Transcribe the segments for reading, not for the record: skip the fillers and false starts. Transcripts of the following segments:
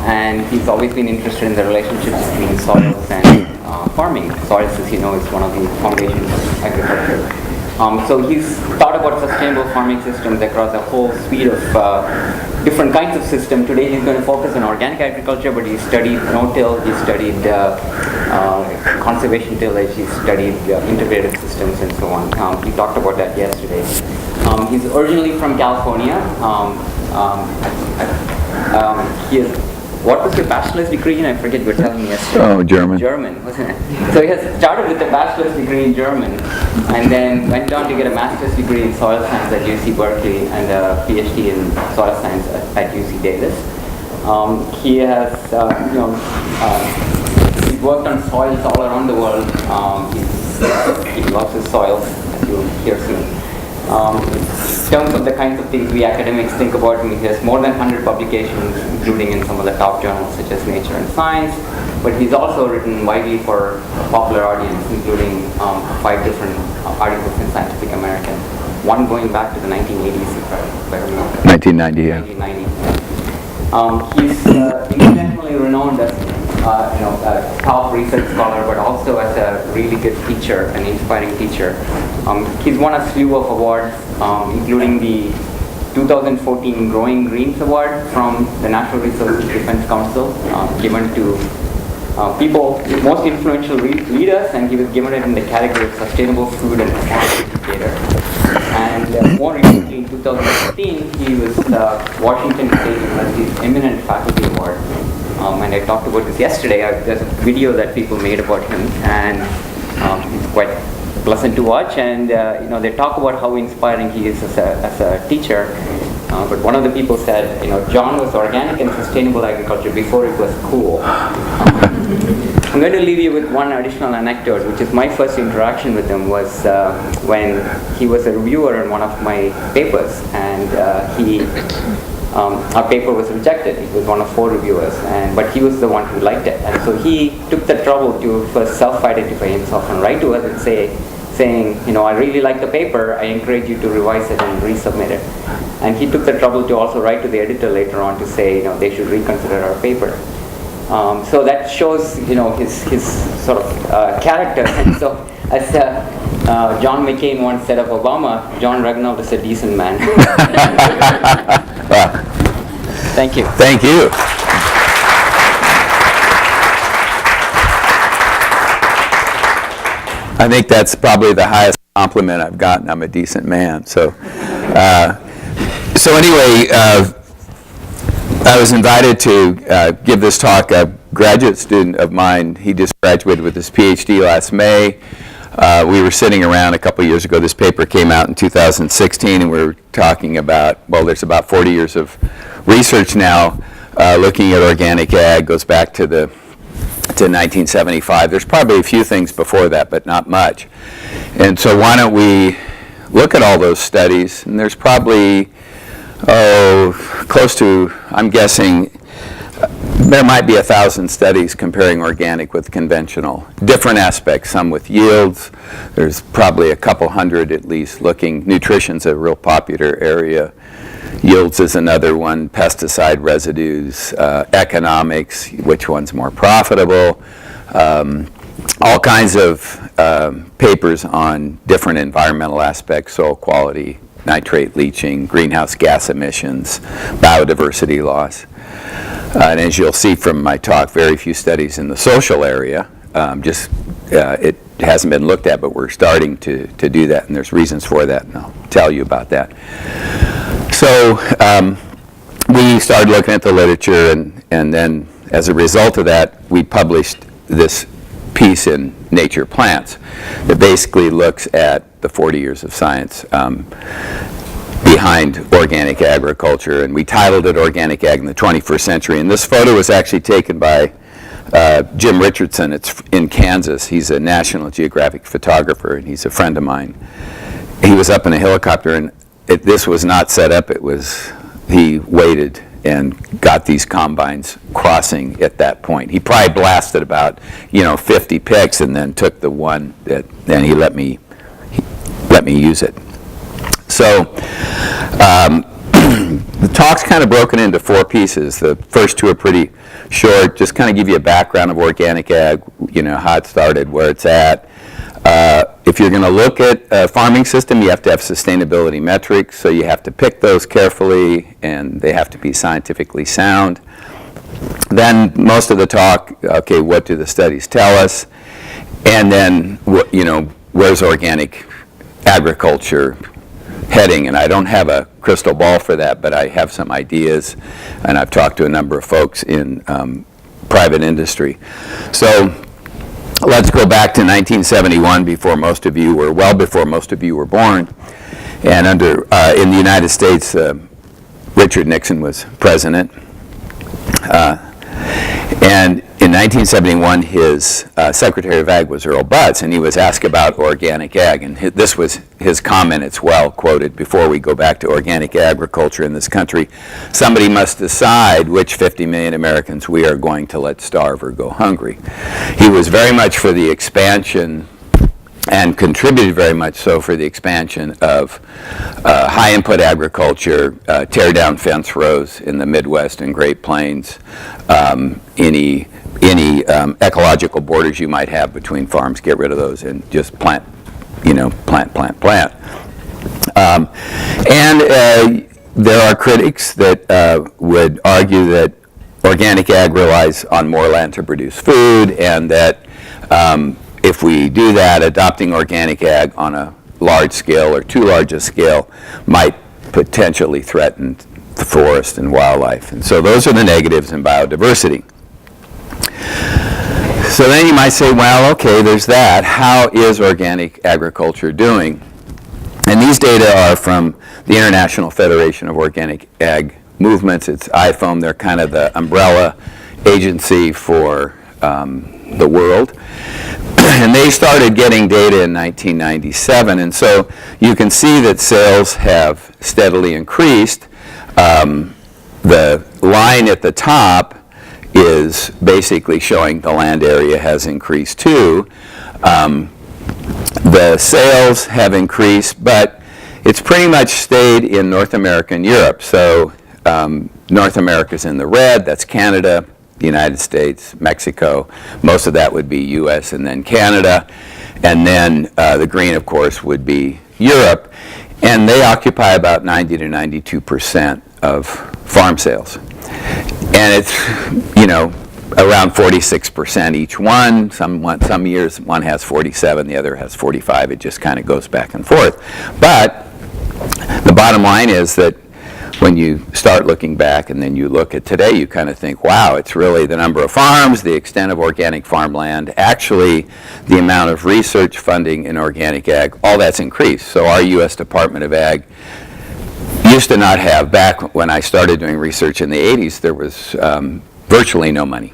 and he's always been interested in the relationships between soils and farming. Soils, as you know, is one of the foundations of agriculture. So he's thought about sustainable farming systems across a whole suite of different kinds of systems. Today he's going to focus on organic agriculture, but he studied no-till, he studied conservation tillage, he studied integrated systems and so on. He talked about that yesterday. He's originally from California. What was your bachelor's degree in? I forget, you were telling me yesterday. Oh, German. German, wasn't it? So he has started with a bachelor's degree in German, and then went on to get a master's degree in soil science at UC Berkeley and a PhD in soil science at UC Davis. He has, he's worked on soils all around the world. He loves his soils, as you'll hear soon. In terms of the kinds of things we academics think about, he has more than 100 publications, including in some of the top journals such as Nature and Science, but he's also written widely for a popular audience, including 5 different articles in Scientific American, one going back to the 1980s, if I remember. 1990, yeah. 1990. He's internationally renowned as a top research scholar, but also as a really good teacher, an inspiring teacher. He's won a slew of awards, including the 2014 Growing Greens Award from the Natural Resources Defense Council, given to people, most influential leaders, and he was given it in the category of Sustainable Food and Performance Indicator. And more recently, in 2015, he was Washington State University's Eminent Faculty Award. And I talked about this yesterday. There's a video that people made about him, and it's quite pleasant to watch. And they talk about how inspiring he is as a teacher. But one of the people said, John was organic and sustainable agriculture before it was cool. I'm going to leave you with one additional anecdote, which is my first interaction with him was when he was a reviewer in one of my papers, and our paper was rejected. He was one of 4 reviewers, but he was the one who liked it. And so he took the trouble to first self-identify himself and write to us and saying, I really like the paper, I encourage you to revise it and resubmit it. And he took the trouble to also write to the editor later on to say, they should reconsider our paper. So that shows, his sort of character. And so, as John McCain once said of Obama, John Reganold is a decent man. Thank you. Thank you. I think that's probably the highest compliment I've gotten. I'm a decent man. So anyway, I was invited to give this talk. A graduate student of mine, he just graduated with his PhD last May. We were sitting around a couple years ago. This paper came out in 2016, and we were talking about, there's about 40 years of research now looking at organic ag, goes back to 1975. There's probably a few things before that, but not much. And so why don't we look at all those studies? And there's probably, close to, I'm guessing, there might be 1,000 studies comparing organic with conventional. Different aspects, some with yields. There's probably a couple hundred at least looking. Nutrition's a real popular area. Yields is another one. Pesticide residues, economics, which one's more profitable. All kinds of papers on different environmental aspects, soil quality, nitrate leaching, greenhouse gas emissions, biodiversity loss. And as you'll see from my talk, very few studies in the social area. It hasn't been looked at, but we're starting to do that, and there's reasons for that, and I'll tell you about that. So we started looking at the literature, and then as a result of that, we published this piece in Nature Plants that basically looks at the 40 years of science behind organic agriculture, and we titled it Organic Ag in the 21st Century. And this photo was actually taken by Jim Richardson. It's in Kansas. He's a National Geographic photographer, and he's a friend of mine. He was up in a helicopter, and this was not set up. He waited and got these combines crossing at that point. He probably blasted about 50 picks, and then took the one that, and he let me use it. So The talk's kind of broken into 4 pieces. The first 2 are pretty short, just kind of give you a background of organic ag, how it started, where it's at. If you're going to look at a farming system, you have to have sustainability metrics, so you have to pick those carefully, and they have to be scientifically sound. Then most of the talk, okay, what do the studies tell us? And then, where's organic agriculture heading? And I don't have a crystal ball for that, but I have some ideas, and I've talked to a number of folks in private industry. So let's go back to 1971, before most of you were born. And in the United States, Richard Nixon was president. And in 1971, his Secretary of Ag was Earl Butz, and he was asked about organic ag. And this was his comment, it's well quoted, before we go back to organic agriculture in this country: somebody must decide which 50 million Americans we are going to let starve or go hungry. He was very much for the expansion, and contributed very much so for the expansion of high-input agriculture, tear down fence rows in the Midwest and Great Plains, any ecological borders you might have between farms, get rid of those and just plant. There are critics that would argue that organic ag relies on more land to produce food, and that if we do that, adopting organic ag on a large scale or too large a scale might potentially threaten the forest and wildlife. And so those are the negatives in biodiversity. So then you might say, well, okay, there's that. How is organic agriculture doing? And these data are from the International Federation of Organic Ag Movements. It's IFOAM. They're kind of the umbrella agency for the world. And they started getting data in 1997, and so you can see that sales have steadily increased. The line at the top is basically showing the land area has increased too. The sales have increased, but it's pretty much stayed in North America and Europe. So North America's in the red, that's Canada, the United States, Mexico. Most of that would be US and then Canada. And then the green, of course, would be Europe. And they occupy about 90 to 92% of farm sales. And it's, around 46% each one. Some years one has 47, the other has 45. It just kind of goes back and forth. But the bottom line is that when you start looking back and then you look at today, you kind of think, wow, it's really the number of farms, the extent of organic farmland, actually the amount of research funding in organic ag, all that's increased. So our U.S. Department of Ag used to not have, back when I started doing research in the 80s, there was virtually no money.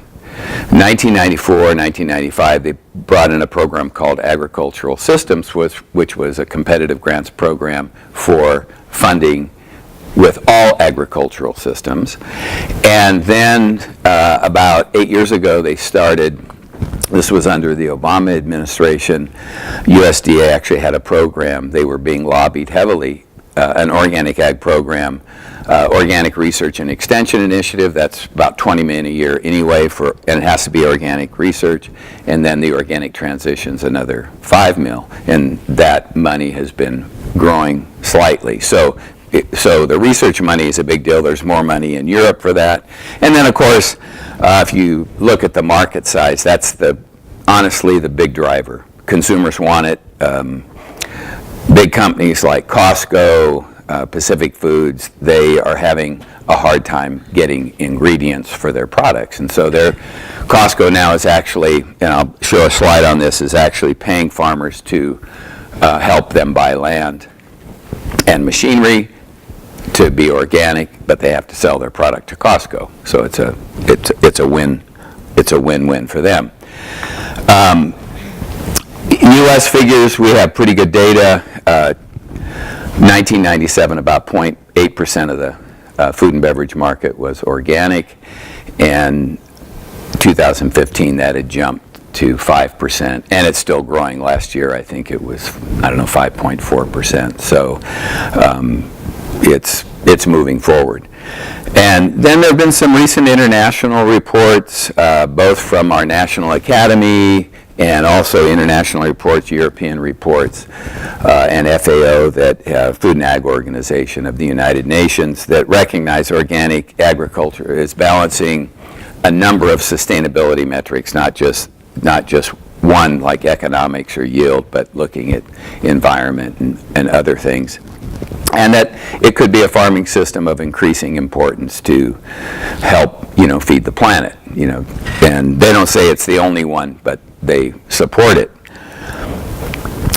In 1994, 1995, they brought in a program called Agricultural Systems, which was a competitive grants program for funding with all agricultural systems. And then about 8 years ago, they started, this was under the Obama administration, USDA actually had a program. They were being lobbied heavily, an organic ag program, Organic Research and Extension Initiative. That's about $20 million a year anyway, and it has to be organic research. And then the organic transition's another $5 million, and that money has been growing slightly. So the research money is a big deal. There's more money in Europe for that. And then, of course, if you look at the market size, that's honestly the big driver. Consumers want it. Big companies like Costco, Pacific Foods, they are having a hard time getting ingredients for their products. And so Costco now is actually, and I'll show a slide on this, is actually paying farmers to help them buy land and machinery to be organic, but they have to sell their product to Costco. So it's a win-win for them. U.S. figures, we have pretty good data. 1997, about 0.8% of the food and beverage market was organic, and 2015 that had jumped to 5%, and it's still growing. Last year, I think it was, 5.4%. So it's moving forward. And then there have been some recent international reports, both from our National Academy and also international reports, European reports, and FAO, that Food and Ag Organization of the United Nations, that recognize organic agriculture is balancing a number of sustainability metrics, not just one like economics or yield, but looking at environment and other things. And that it could be a farming system of increasing importance to help, feed the planet, And they don't say it's the only one, but they support it.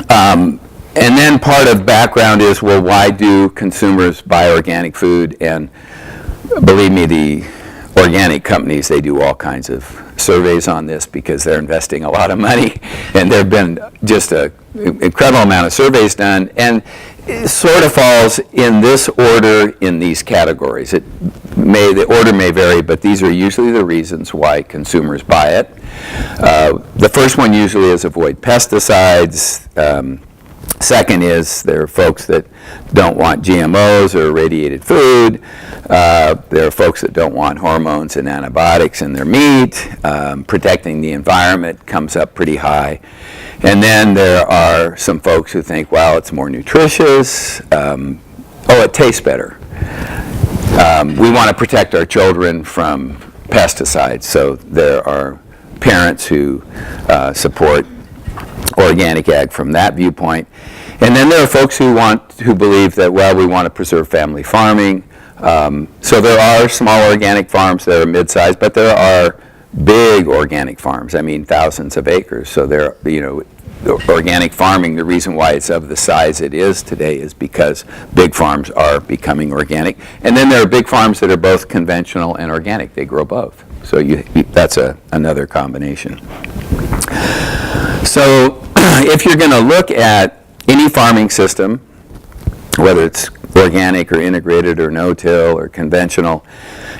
And then part of background is, well, why do consumers buy organic food? And believe me, the organic companies, they do all kinds of surveys on this because they're investing a lot of money, and there have been just an incredible amount of surveys done, and it sort of falls in this order in these categories. The order may vary, but these are usually the reasons why consumers buy it. The first one usually is avoid pesticides. Second is there are folks that don't want GMOs or irradiated food. There are folks that don't want hormones and antibiotics in their meat. Protecting the environment comes up pretty high. And then there are some folks who think, well, it's more nutritious. It tastes better. We want to protect our children from pesticides, so there are parents who support organic ag from that viewpoint. And then there are folks who believe that, well, we want to preserve family farming. So there are small organic farms that are mid-sized, but there are big organic farms. I mean, thousands of acres. So there, organic farming, the reason why it's of the size it is today is because big farms are becoming organic. And then there are big farms that are both conventional and organic. They grow both. So that's another combination. So if you're going to look at any farming system, whether it's organic or integrated or no-till or conventional,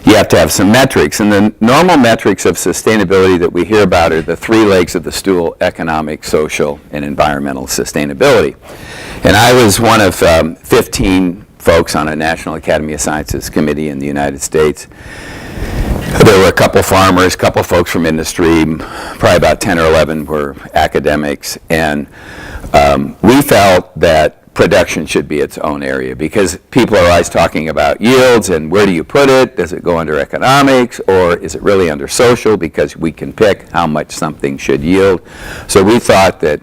you have to have some metrics. And the normal metrics of sustainability that we hear about are the three legs of the stool: economic, social, and environmental sustainability. And I was one of 15 folks on a National Academy of Sciences committee in the United States. There were a couple farmers, a couple folks from industry, probably about 10 or 11 were academics, and we felt that production should be its own area, because people are always talking about yields and where do you put it? Does it go under economics, or is it really under social, because we can pick how much something should yield. So we thought that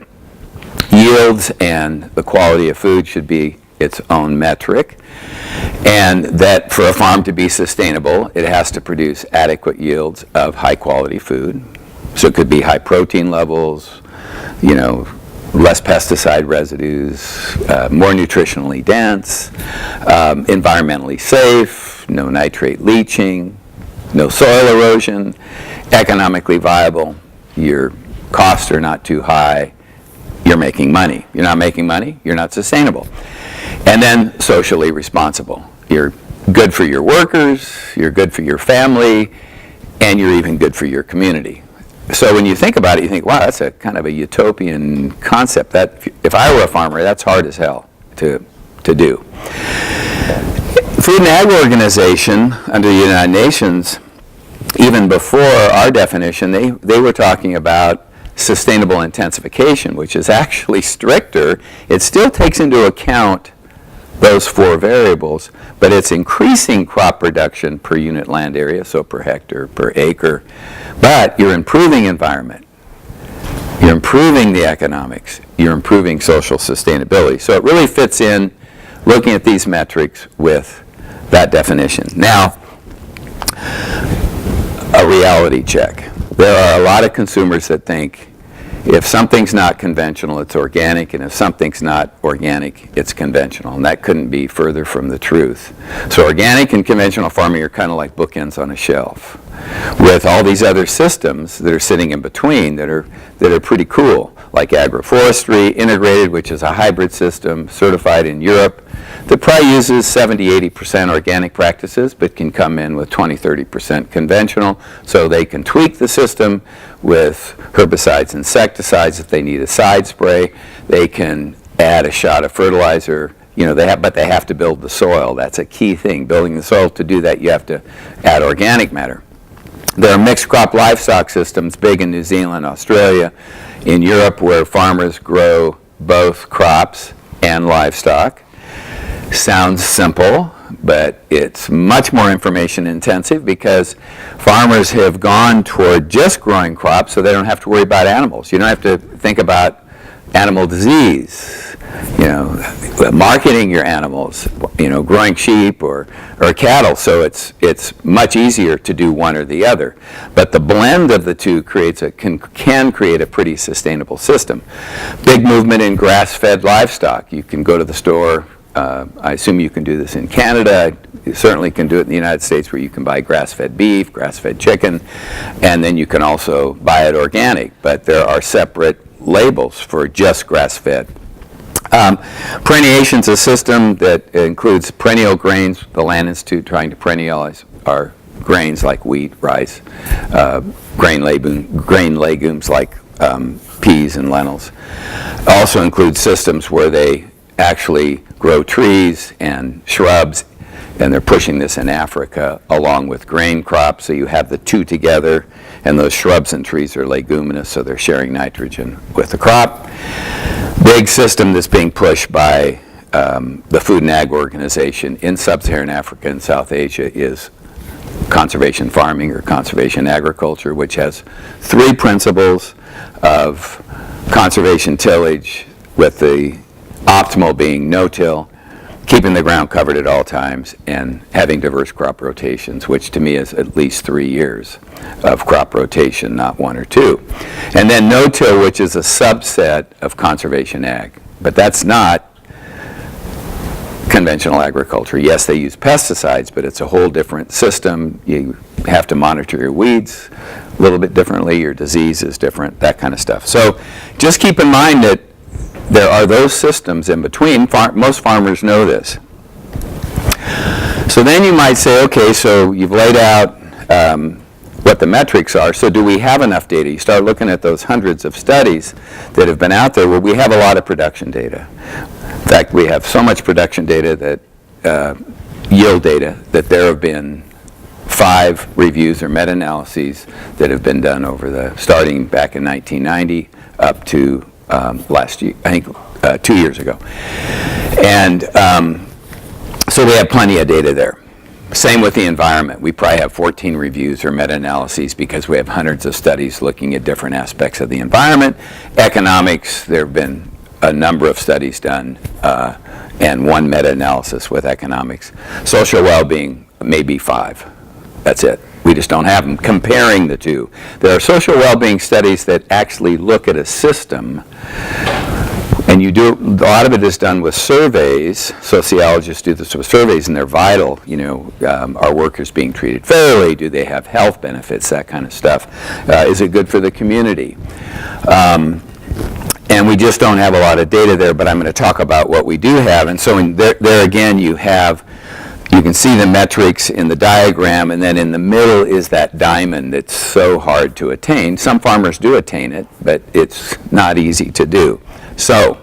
yields and the quality of food should be its own metric, and that for a farm to be sustainable, it has to produce adequate yields of high quality food. So it could be high protein levels, less pesticide residues, more nutritionally dense, environmentally safe, no nitrate leaching, no soil erosion, economically viable, your costs are not too high, you're making money. You're not making money, you're not sustainable. And then socially responsible. You're good for your workers, you're good for your family, and you're even good for your community. So when you think about it, you think, wow, that's a kind of a utopian concept. That if I were a farmer, that's hard as hell to do. Food and Ag Organization under the United Nations, even before our definition, they were talking about sustainable intensification, which is actually stricter. It still takes into account those four variables, but it's increasing crop production per unit land area, so per hectare, per acre, but you're improving environment, you're improving the economics, you're improving social sustainability. So it really fits in looking at these metrics with that definition. Now, a reality check. There are a lot of consumers that think if something's not conventional, it's organic, and if something's not organic, it's conventional. And that couldn't be further from the truth. So organic and conventional farming are kind of like bookends on a shelf, with all these other systems that are sitting in between that are pretty cool, like agroforestry, integrated, which is a hybrid system certified in Europe, that probably uses 70-80% organic practices, but can come in with 20-30% conventional, so they can tweak the system with herbicides, insecticides. If they need a side spray, they can add a shot of fertilizer but they have to build the soil. That's a key thing, building the soil. To do that, you have to add organic matter. There are mixed crop livestock systems, big in New Zealand, Australia, in Europe, where farmers grow both crops and livestock. Sounds simple, but it's much more information intensive because farmers have gone toward just growing crops so they don't have to worry about animals. You don't have to think about animal disease, marketing your animals, growing sheep or cattle. So it's much easier to do one or the other. But the blend of the two can create a pretty sustainable system. Big movement in grass-fed livestock. You can go to the store. I assume you can do this in Canada. You certainly can do it in the United States, where you can buy grass-fed beef, grass-fed chicken, and then you can also buy it organic. But there are separate labels for just grass-fed. Perenniation's a system that includes perennial grains. The Land Institute trying to perennialize our grains like wheat, rice, grain legumes like peas and lentils. Also includes systems where they actually grow trees and shrubs, and they're pushing this in Africa along with grain crops, so you have the two together, and those shrubs and trees are leguminous, so they're sharing nitrogen with the crop. Big system that's being pushed by the Food and Ag Organization in Sub-Saharan Africa and South Asia is conservation farming or conservation agriculture, which has three principles of conservation tillage, with the optimal being no-till, keeping the ground covered at all times, and having diverse crop rotations, which to me is at least 3 years of crop rotation, not 1 or 2. And then no-till, which is a subset of conservation ag. But that's not conventional agriculture. Yes, they use pesticides, but it's a whole different system. You have to monitor your weeds a little bit differently, your disease is different, that kind of stuff. So just keep in mind that there are those systems in between. Most farmers know this. So then you might say, okay, so you've laid out what the metrics are, so do we have enough data? You start looking at those hundreds of studies that have been out there. Well, we have a lot of production data. In fact, we have so much production data that, yield data, that there have been 5 reviews or meta-analyses that have been done starting back in 1990 up to last year, I think 2 years ago. And so we have plenty of data there. Same with the environment. We probably have 14 reviews or meta-analyses because we have hundreds of studies looking at different aspects of the environment. Economics, there have been a number of studies done and 1 meta-analysis with economics. Social well-being, maybe 5. That's it. We just don't have them. Comparing the two. There are social well-being studies that actually look at a system, and a lot of it is done with surveys. Sociologists do this with surveys, and they're vital. Are workers being treated fairly? Do they have health benefits? That kind of stuff. Is it good for the community? And we just don't have a lot of data there, but I'm going to talk about what we do have. And so there again, you can see the metrics in the diagram, and then in the middle is that diamond that's so hard to attain. Some farmers do attain it, but it's not easy to do. So,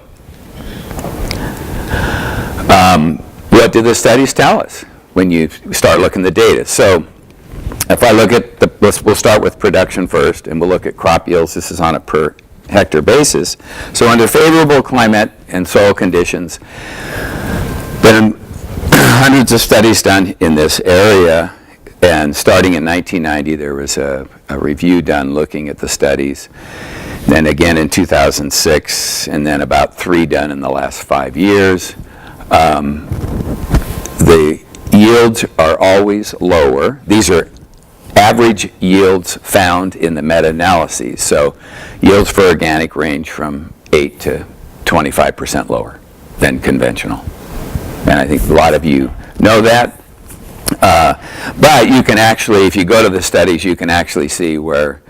what do the studies tell us when you start looking at the data? So, if I look at we'll start with production first, and we'll look at crop yields. This is on a per hectare basis. So under favorable climate and soil conditions, then hundreds of studies done in this area, and starting in 1990 there was a review done looking at the studies, then again in 2006, and then about 3 done in the last 5 years. The yields are always lower. These are average yields found in the meta-analyses. So yields for organic range from 8 to 25% lower than conventional. And I think a lot of you know that. But you can actually, if you go to the studies, you can actually see where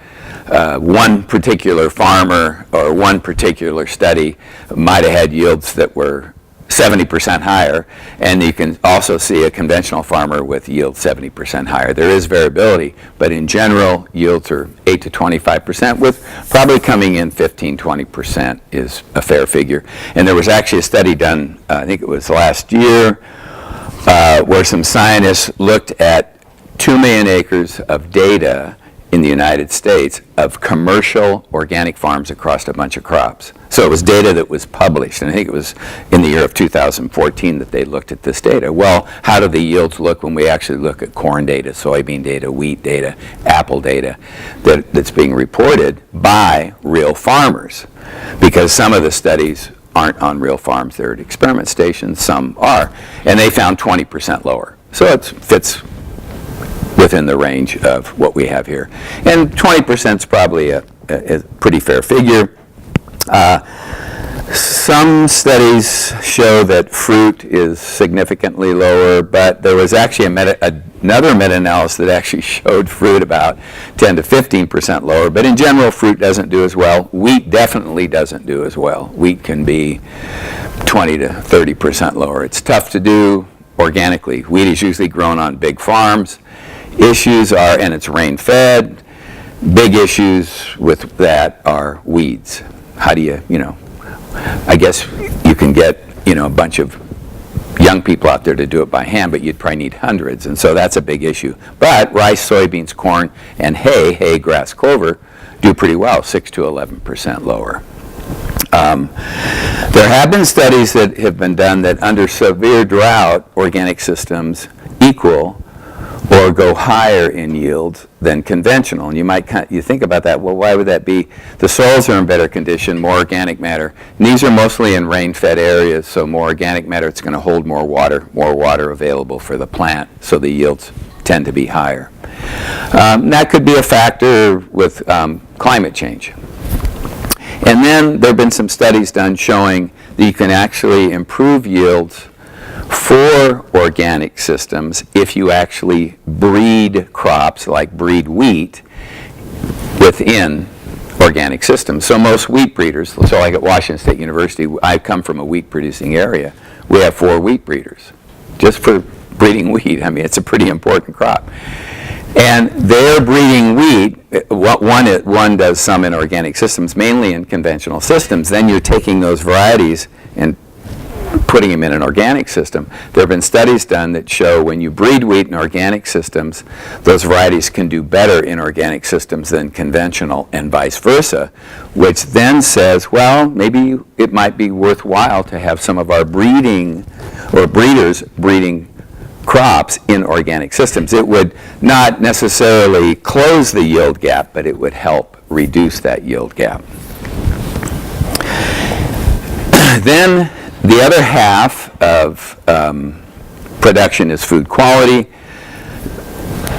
one particular farmer or one particular study might have had yields that were 70% higher, and you can also see a conventional farmer with yield 70% higher. There is variability, but in general, yields are 8 to 25%, with probably coming in 15-20% is a fair figure. And there was actually a study done, I think it was last year, where some scientists looked at 2 million acres of data in the United States of commercial organic farms across a bunch of crops. So it was data that was published, and I think it was in the year of 2014 that they looked at this data. Well, how do the yields look when we actually look at corn data, soybean data, wheat data, apple data that's being reported by real farmers? Because some of the studies aren't on real farms, they're at experiment stations, some are, and they found 20% lower. So it fits within the range of what we have here. And 20% is probably a pretty fair figure. Some studies show that fruit is significantly lower, but there was actually another meta-analysis that actually showed fruit about 10 to 15% lower. But in general, fruit doesn't do as well. Wheat definitely doesn't do as well. Wheat can be 20 to 30% lower. It's tough to do organically. Wheat is usually grown on big farms. Issues are, and it's rain-fed, big issues with that are weeds. How do you I guess you can get, a bunch of young people out there to do it by hand, but you'd probably need hundreds, and so that's a big issue. But rice, soybeans, corn, and hay, grass, clover, do pretty well, 6 to 11% lower. There have been studies that have been done that under severe drought, organic systems equal or go higher in yield than conventional. And you think about that, well, why would that be? The soils are in better condition, more organic matter. And these are mostly in rain-fed areas, so more organic matter, it's going to hold more water available for the plant, so the yields tend to be higher. That could be a factor with climate change. And then there have been some studies done showing that you can actually improve yields for organic systems if you actually breed crops, like breed wheat, within organic systems. So most wheat breeders, so like at Washington State University, I come from a wheat producing area, we have 4 wheat breeders just for breeding wheat. I mean, it's a pretty important crop. And they're breeding wheat. One does some in organic systems, mainly in conventional systems. Then you're taking those varieties and putting them in an organic system. There have been studies done that show when you breed wheat in organic systems, those varieties can do better in organic systems than conventional, and vice versa, which then says, well, maybe it might be worthwhile to have some of our breeding or breeders breeding crops in organic systems. It would not necessarily close the yield gap, but it would help reduce that yield gap. Then the other half of production is food quality,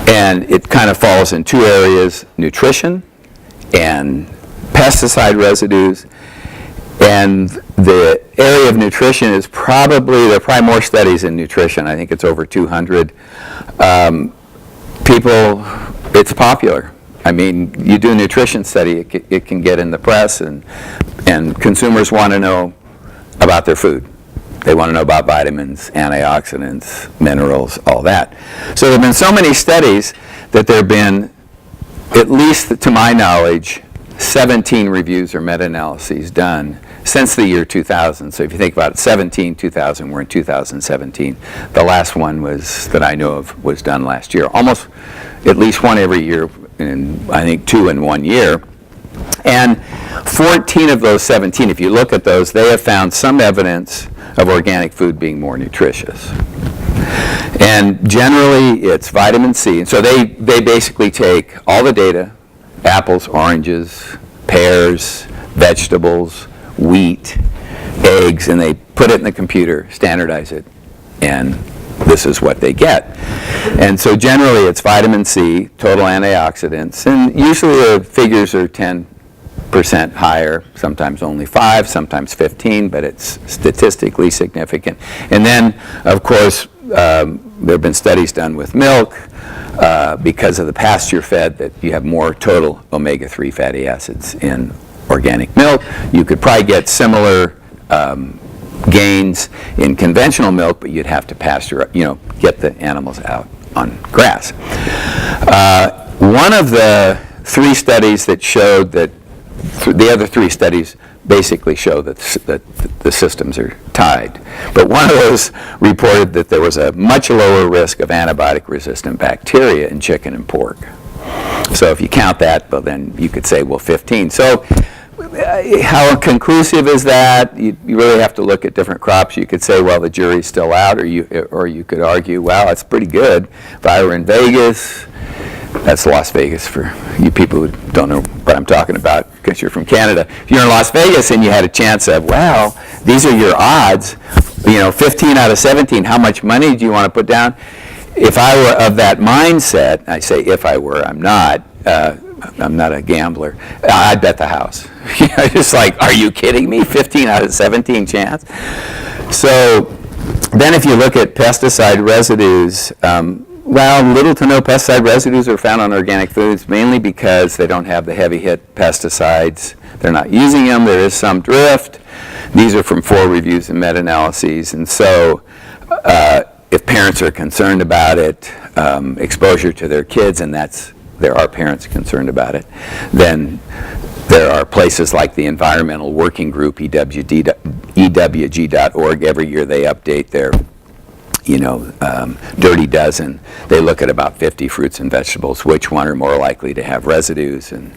and it kind of falls in 2 areas: nutrition and pesticide residues. And the area of nutrition is there are probably more studies in nutrition. I think it's over 200. It's popular. I mean, you do a nutrition study, it can get in the press, and consumers want to know about their food. They want to know about vitamins, antioxidants, minerals, all that. So there have been so many studies that there have been, at least to my knowledge, 17 reviews or meta-analyses done since the year 2000. So if you think about it, 17, 2000, we're in 2017. The last one that I know of was done last year. Almost at least one every year, and I think 2 in 1 year. And 14 of those 17, if you look at those, they have found some evidence of organic food being more nutritious. And generally, it's vitamin C. And so they basically take all the data, apples, oranges, pears, vegetables, wheat, eggs, and they put it in the computer, standardize it, and this is what they get. And so generally, it's vitamin C, total antioxidants, and usually the figures are 10% higher, sometimes only 5, sometimes 15, but it's statistically significant. And then, of course, there have been studies done with milk because of the pasture-fed that you have more total omega-3 fatty acids in organic milk. You could probably get similar gains in conventional milk, but you'd have to pasture, get the animals out on grass. One of the 3 studies that showed that, the other 3 studies basically show that the systems are tied. But one of those reported that there was a much lower risk of antibiotic-resistant bacteria in chicken and pork. So if you count that, well, then you could say, well, 15. So how conclusive is that? You really have to look at different crops. You could say, well, the jury's still out, or you could argue, well, it's pretty good. If I were in Vegas, that's Las Vegas for you people who don't know what I'm talking about because you're from Canada. If you're in Las Vegas and you had a chance of, well, these are your odds, 15 out of 17, how much money do you want to put down? If I were of that mindset, I say if I were, I'm not a gambler, I'd bet the house. Just like, are you kidding me? 15 out of 17 chance? So then if you look at pesticide residues, well, little to no pesticide residues are found on organic foods, mainly because they don't have the heavy hit pesticides. They're not using them. There is some drift. These are from 4 reviews and meta-analyses. And so if parents are concerned about it, exposure to their kids, and there are parents concerned about it, then there are places like the Environmental Working Group, EWG.org. Every year they update their Dirty Dozen. They look at about 50 fruits and vegetables, which one are more likely to have residues. And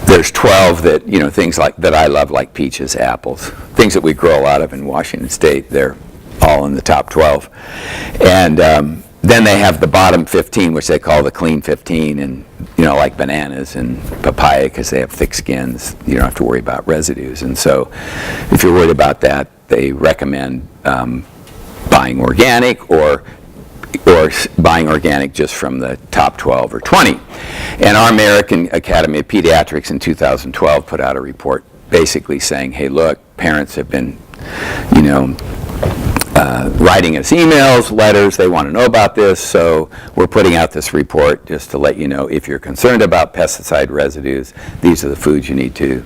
there's 12 that, things like that I love, like peaches, apples, things that we grow a lot of in Washington State. They're all in the top 12. And then they have the bottom 15, which they call the clean 15, and like bananas and papaya, because they have thick skins. You don't have to worry about residues. And so if you're worried about that, they recommend buying organic or buying organic just from the top 12 or 20. And our American Academy of Pediatrics in 2012 put out a report basically saying, hey, look, parents have been, writing us emails, letters, they want to know about this, so we're putting out this report just to let you know if you're concerned about pesticide residues, these are the foods you need to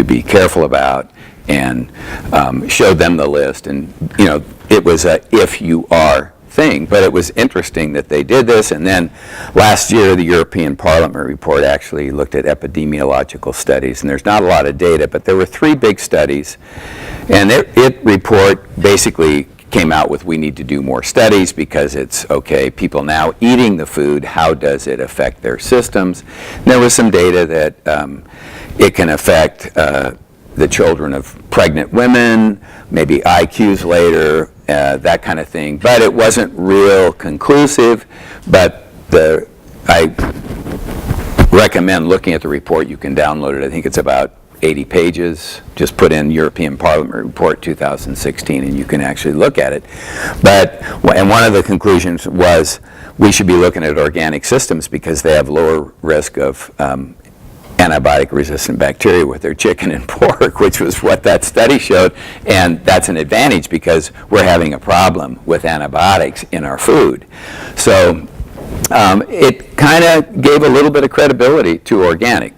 be careful about, and showed them the list. And it was a if you are thing, but it was interesting that they did this. And then last year the European Parliament report actually looked at epidemiological studies, and there's not a lot of data, but there were 3 big studies, and it report basically came out with, we need to do more studies because it's okay, people now eating the food, how does it affect their systems? And there was some data that it can affect the children of pregnant women, maybe IQs later, that kind of thing. But it wasn't real conclusive. But I recommend looking at the report. You can download it. I think it's about 80 pages. Just put in European Parliament Report 2016 and you can actually look at it. And one of the conclusions was we should be looking at organic systems because they have lower risk of antibiotic-resistant bacteria with their chicken and pork, which was what that study showed. And that's an advantage because we're having a problem with antibiotics in our food. So it kind of gave a little bit of credibility to organic.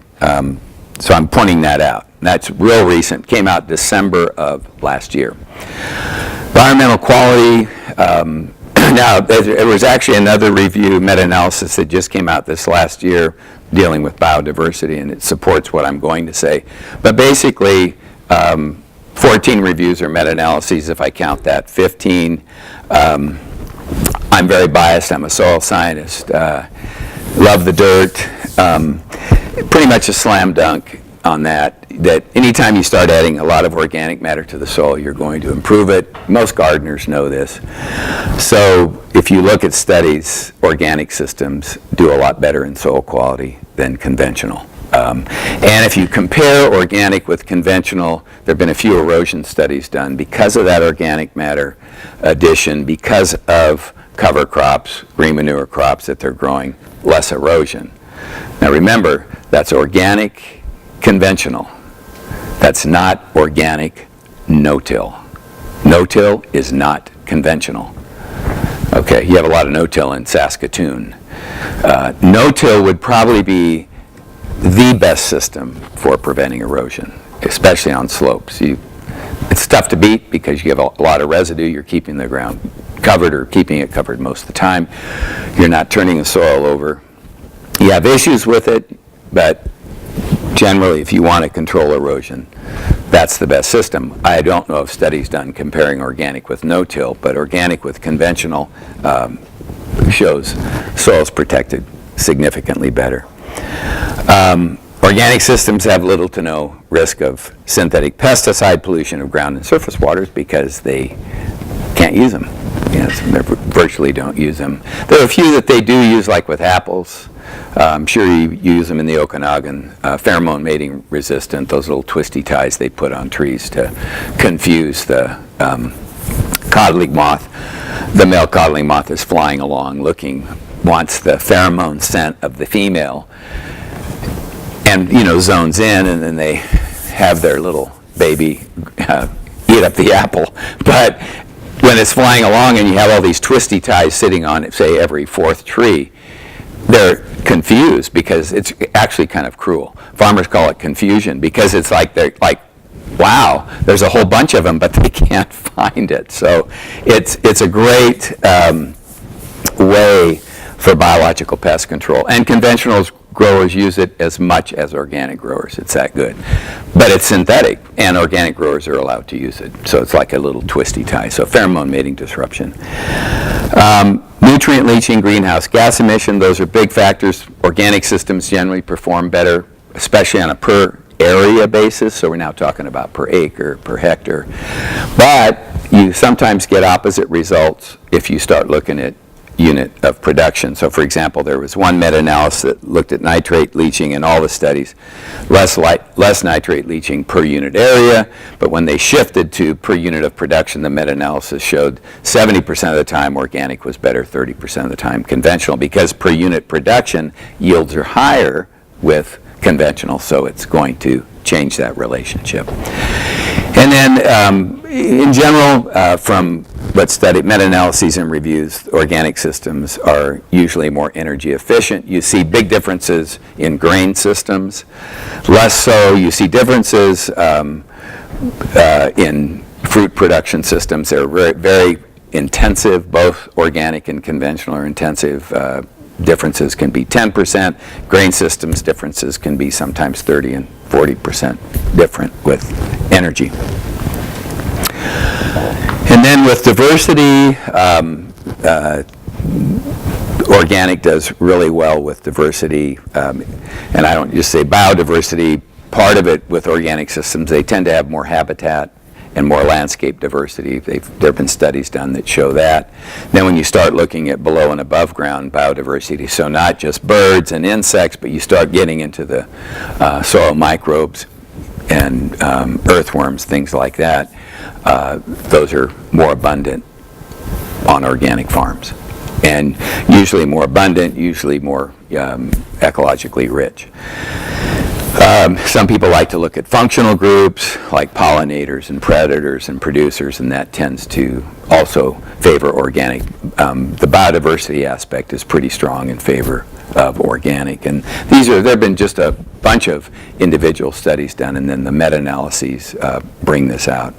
So I'm pointing that out. That's real recent, came out December of last year. Environmental quality, now there was actually another review, meta-analysis that just came out this last year dealing with biodiversity, and it supports what I'm going to say. But basically, 14 reviews or meta-analyses, if I count that, 15. I'm very biased, I'm a soil scientist, love the dirt. Pretty much a slam dunk on that anytime you start adding a lot of organic matter to the soil, you're going to improve it. Most gardeners know this. So if you look at studies, organic systems do a lot better in soil quality than conventional. And if you compare organic with conventional, there have been a few erosion studies done because of that organic matter addition, because of cover crops, green manure crops that they're growing, less erosion. Now remember, that's organic, conventional. That's not organic, no-till. No-till is not conventional. Okay, you have a lot of no-till in Saskatoon. No-till would probably be the best system for preventing erosion, especially on slopes. It's tough to beat because you have a lot of residue. You're keeping the ground covered or keeping it covered most of the time. You're not turning the soil over. You have issues with it, but generally, if you want to control erosion, that's the best system. I don't know of studies done comparing organic with no-till, but organic with conventional shows soils protected significantly better. Organic systems have little to no risk of synthetic pesticide pollution of ground and surface waters because they can't use them. Yes, they virtually don't use them. There are a few that they do use, like with apples. I'm sure you use them in the Okanagan, pheromone mating resistant, those little twisty ties they put on trees to confuse the codling moth. The male codling moth is flying along looking, wants the pheromone scent of the female, and zones in, and then they have their little baby eat up the apple. But when it's flying along and you have all these twisty ties sitting on it, say every fourth tree, they're confused because it's actually kind of cruel. Farmers call it confusion because it's like they're like, wow, there's a whole bunch of them, but they can't find it. So it's a great way for biological pest control. And conventional growers use it as much as organic growers. It's that good. But it's synthetic, and organic growers are allowed to use it. So it's like a little twisty tie. So pheromone mating disruption. Nutrient leaching, greenhouse gas emission, those are big factors. Organic systems generally perform better, especially on a per area basis. So we're now talking about per acre, per hectare. But you sometimes get opposite results if you start looking at unit of production. So for example, there was one meta-analysis that looked at nitrate leaching in all the studies, less nitrate leaching per unit area, but when they shifted to per unit of production, the meta-analysis showed 70% of the time organic was better, 30% of the time conventional, because per unit production yields are higher with conventional, so it's going to change that relationship. And then in general, from what's studied, meta-analyses and reviews, organic systems are usually more energy efficient. You see big differences in grain systems. Less so, you see differences in fruit production systems. They're very, very intensive. Both organic and conventional are intensive. Differences can be 10%. Grain systems differences can be sometimes 30 and 40% different with energy. And then with diversity, organic does really well with diversity. And I don't just say biodiversity. Part of it with organic systems, they tend to have more habitat and more landscape diversity. There have been studies done that show that. Then when you start looking at below and above ground biodiversity, so not just birds and insects, but you start getting into the soil microbes and earthworms, things like that, those are more abundant on organic farms. And usually more abundant, usually more ecologically rich. Some people like to look at functional groups like pollinators and predators and producers, and that tends to also favor organic. The biodiversity aspect is pretty strong in favor of organic, and there have been just a bunch of individual studies done, and then the meta-analyses bring this out.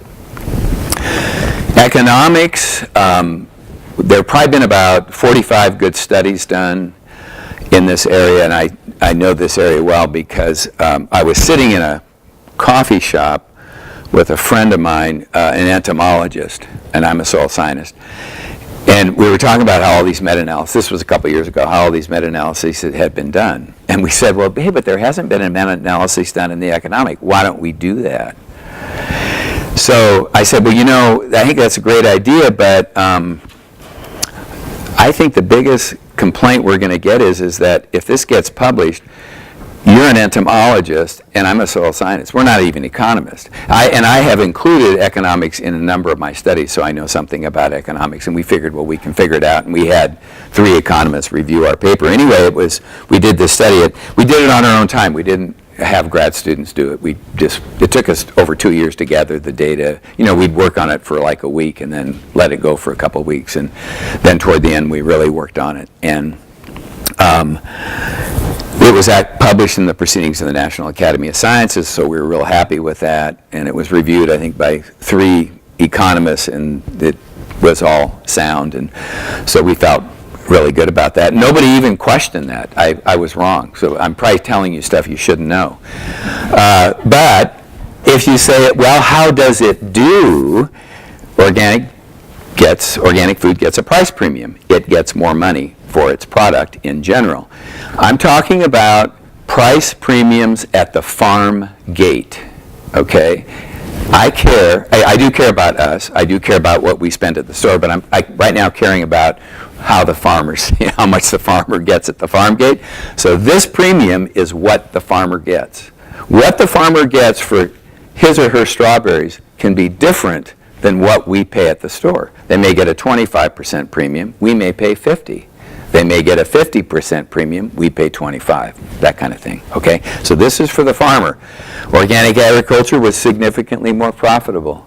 Economics, there have probably been about 45 good studies done in this area, and I know this area well because I was sitting in a coffee shop with a friend of mine, an entomologist, and I'm a soil scientist. And we were talking about how all these meta-analyses, this was a couple years ago, how all these meta-analyses had been done. And we said, well, hey, but there hasn't been a meta-analysis done in the economic. Why don't we do that? So I said, well, I think that's a great idea, but I think the biggest complaint we're going to get is that if this gets published, you're an entomologist and I'm a soil scientist. We're not even economists. I have included economics in a number of my studies, so I know something about economics. And we figured, well, we can figure it out. And we had 3 economists review our paper. Anyway, we did this study. We did it on our own time. We didn't have grad students do it. It took us over 2 years to gather the data. We'd work on it for like a week and then let it go for a couple of weeks. And then toward the end, we really worked on it. And It was published in the Proceedings of the National Academy of Sciences, so we were real happy with that. And it was reviewed, I think, by 3 economists, and it was all sound. And so we felt really good about that. Nobody even questioned that. I was wrong. So I'm probably telling you stuff you shouldn't know. But if you say, well, how does it do? Organic food gets a price premium. It gets more money for its product in general. I'm talking about price premiums at the farm gate, okay? I do care about us. I do care about what we spend at the store, but I'm right now caring about how much the farmer gets at the farm gate. So this premium is what the farmer gets. What the farmer gets for his or her strawberries can be different than what we pay at the store. They may get a 25% premium, we may pay 50. They may get a 50% premium, we pay 25, that kind of thing, okay? So this is for the farmer. Organic agriculture was significantly more profitable,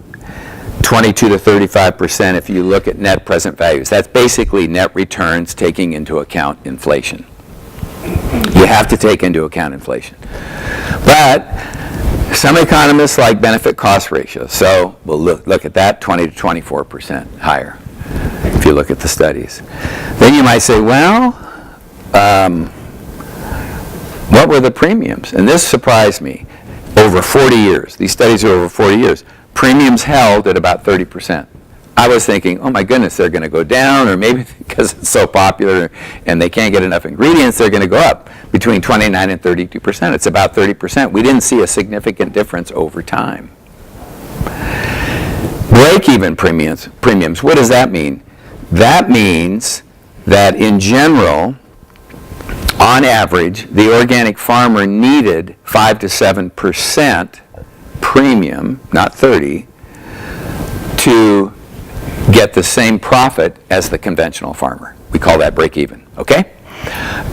22 to 35% if you look at net present values. That's basically net returns taking into account inflation. You have to take into account inflation. But some economists like benefit cost ratios, so we'll look at that, 20 to 24% higher if you look at the studies. Then you might say, well, what were the premiums? And this surprised me. Over 40 years, these studies are over 40 years, premiums held at about 30%. I was thinking, oh my goodness, they're going to go down, or maybe because it's so popular and they can't get enough ingredients, they're going to go up between 29 and 32%. It's about 30%. We didn't see a significant difference over time. Break-even premiums, what does that mean? That means that in general, on average, the organic farmer needed 5 to 7% premium, not 30, to get the same profit as the conventional farmer. We call that break-even, okay?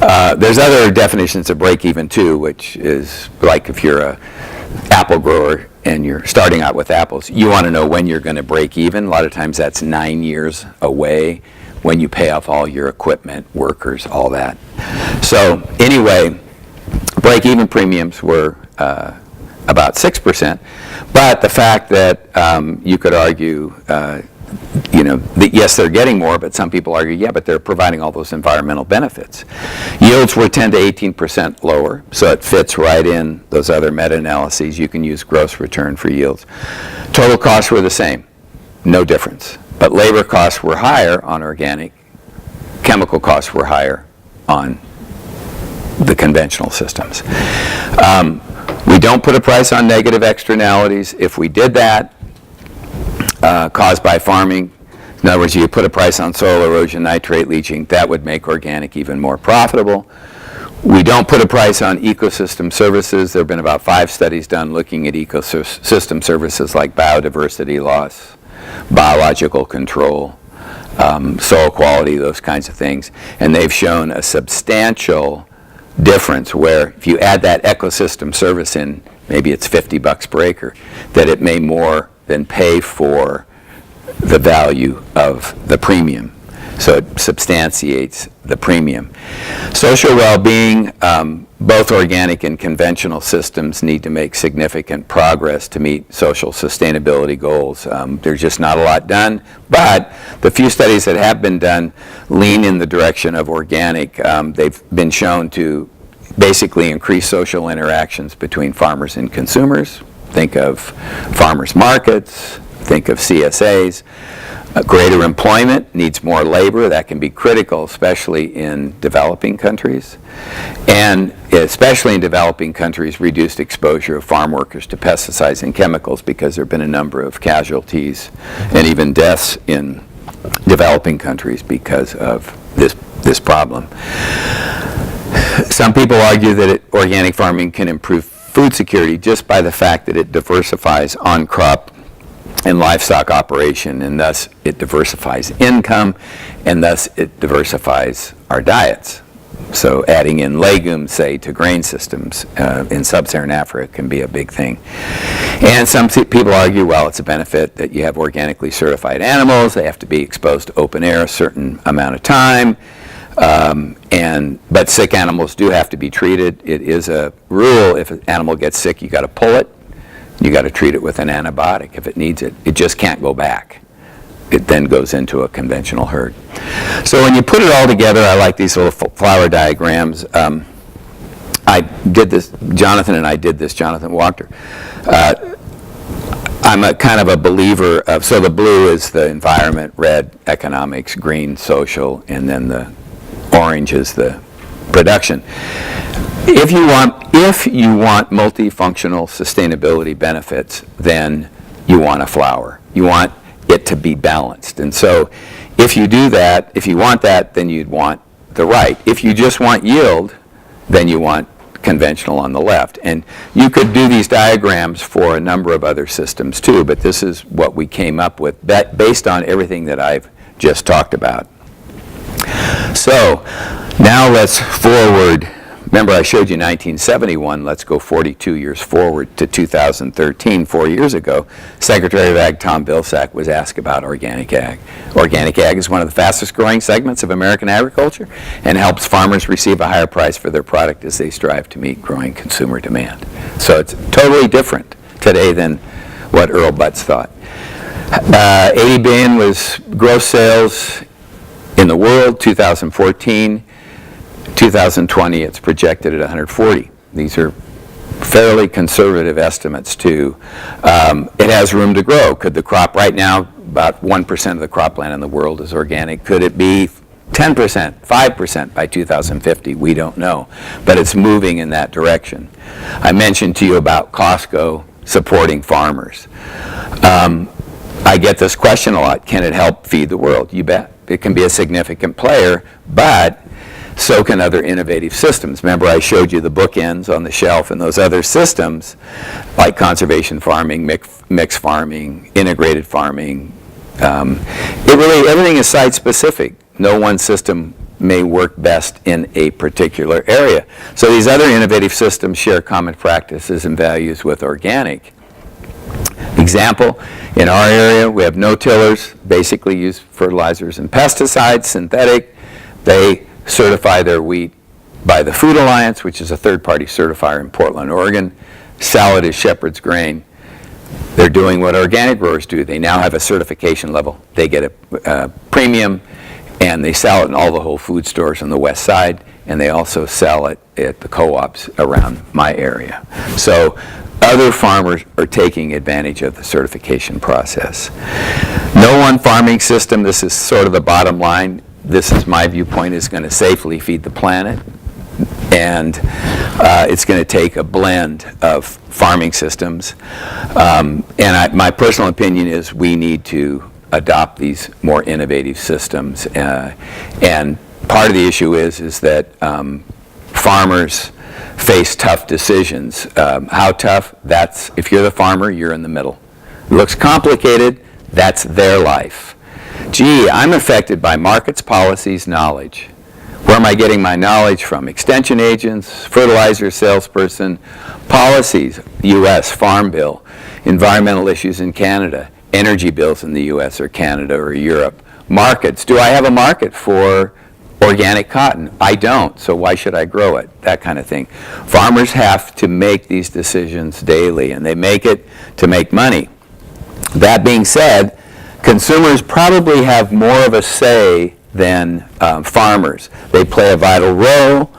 There's other definitions of break-even too, which is like if you're a apple grower and you're starting out with apples, you want to know when you're going to break even. A lot of times that's 9 years away when you pay off all your equipment, workers, all that. So anyway, break-even premiums were about 6%, but the fact that you could argue yes, they're getting more, but some people argue, yeah, but they're providing all those environmental benefits. Yields were 10 to 18% lower, so it fits right in those other meta-analyses. You can use gross return for yields. Total costs were the same, no difference. But labor costs were higher on organic. Chemical costs were higher on the conventional systems. We don't put a price on negative externalities. If we did that, caused by farming, in other words, you put a price on soil erosion, nitrate leaching, that would make organic even more profitable. We don't put a price on ecosystem services. There have been about 5 studies done looking at ecosystem services like biodiversity loss, biological control, soil quality, those kinds of things. And they've shown a substantial difference where if you add that ecosystem service in, maybe it's $50 per acre, that it may more than pay for the value of the premium. So it substantiates the premium. Social well-being, both organic and conventional systems need to make significant progress to meet social sustainability goals. There's just not a lot done, but the few studies that have been done lean in the direction of organic. They've been shown to basically increase social interactions between farmers and consumers. Think of farmers markets, think of CSAs. Greater employment needs more labor. That can be critical, especially in developing countries. And especially in developing countries, reduced exposure of farm workers to pesticides and chemicals, because there have been a number of casualties and even deaths in developing countries because of this problem. Some people argue that organic farming can improve food security just by the fact that it diversifies on-crop and livestock operation, and thus it diversifies income, and thus it diversifies our diets. So adding in legumes, say, to grain systems in sub-Saharan Africa can be a big thing. And some people argue, well, it's a benefit that you have organically certified animals. They have to be exposed to open air a certain amount of time. But sick animals do have to be treated. It is a rule, if an animal gets sick, you got to pull it. You got to treat it with an antibiotic if it needs it. It just can't go back. It then goes into a conventional herd. So when you put it all together, I like these little flower diagrams. I did this, Jonathan Walker. I'm a kind of a believer of, so the blue is the environment, red economics, green social, and then the orange is the production. If you want multifunctional sustainability benefits, then you want a flower. You want it to be balanced. And so if you do that, if you want that, then you'd want the right. If you just want yield, then you want conventional on the left. And you could do these diagrams for a number of other systems too, but this is what we came up with based on everything that I've just talked about. So now let's forward. Remember, I showed you 1971. Let's go 42 years forward to 2013, 4 years ago. Secretary of Ag Tom Vilsack was asked about organic ag. Organic ag is one of the fastest growing segments of American agriculture and helps farmers receive a higher price for their product as they strive to meet growing consumer demand. So it's totally different today than what Earl Butz thought. 80 billion was gross sales in the world, 2014. 2020, it's projected at 140. These are fairly conservative estimates too. It has room to grow. Could the crop, right now, about 1% of the cropland in the world is organic. Could it be 10%, 5% by 2050? We don't know. But it's moving in that direction. I mentioned to you about Costco supporting farmers. I get this question a lot. Can it help feed the world? You bet. It can be a significant player, but so can other innovative systems. Remember, I showed you the bookends on the shelf and those other systems like conservation farming, mixed farming, integrated farming. Everything is site-specific. No one system may work best in a particular area. So these other innovative systems share common practices and values with organic. Example, in our area, we have no-tillers, basically use fertilizers and pesticides, synthetic. They certify their wheat by the Food Alliance, which is a third-party certifier in Portland, Oregon. Salad is shepherd's grain. They're doing what organic growers do. They now have a certification level. They get a premium, and they sell it in all the Whole Food stores on the west side, and they also sell it at the co-ops around my area. So other farmers are taking advantage of the certification process. No one farming system, this is sort of the bottom line, this is my viewpoint, is going to safely feed the planet. And it's going to take a blend of farming systems. My personal opinion is we need to adopt these more innovative systems. And part of the issue is that farmers face tough decisions. How tough? That's, if you're the farmer, you're in the middle. It looks complicated, that's their life. Gee, I'm affected by markets, policies, knowledge. Where am I getting my knowledge from? Extension agents, fertilizer salesperson, policies, U.S., Farm Bill, environmental issues in Canada, energy bills in the U.S. or Canada or Europe. Markets, do I have a market for organic cotton? I don't, so why should I grow it? That kind of thing. Farmers have to make these decisions daily, and they make it to make money. That being said, consumers probably have more of a say than farmers. They play a vital role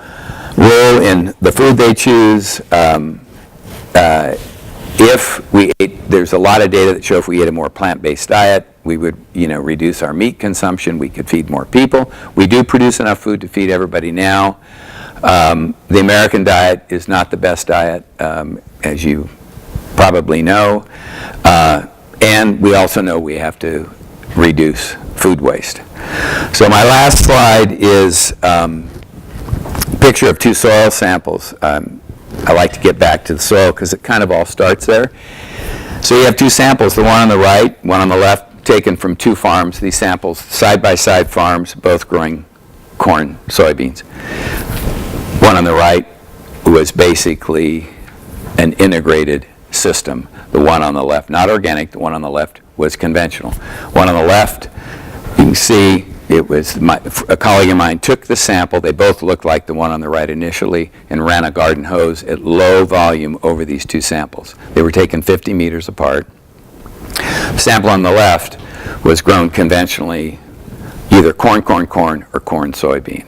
in the food they choose. If we ate, there's a lot of data that show if we ate a more plant-based diet, we would, reduce our meat consumption. We could feed more people. We do produce enough food to feed everybody now. The American diet is not the best diet, as you probably know. And we also know we have to reduce food waste. So my last slide is a picture of two soil samples. I like to get back to the soil because it kind of all starts there. So you have two samples, the one on the right, one on the left, taken from two farms. These samples, side-by-side farms, both growing corn, soybeans. One on the right was basically an integrated system. The one on the left, not organic, the one on the left was conventional. One on the left, you can see a colleague of mine took the sample. They both looked like the one on the right initially, and ran a garden hose at low volume over these two samples. They were taken 50 meters apart. The sample on the left was grown conventionally, either corn, or corn soybean.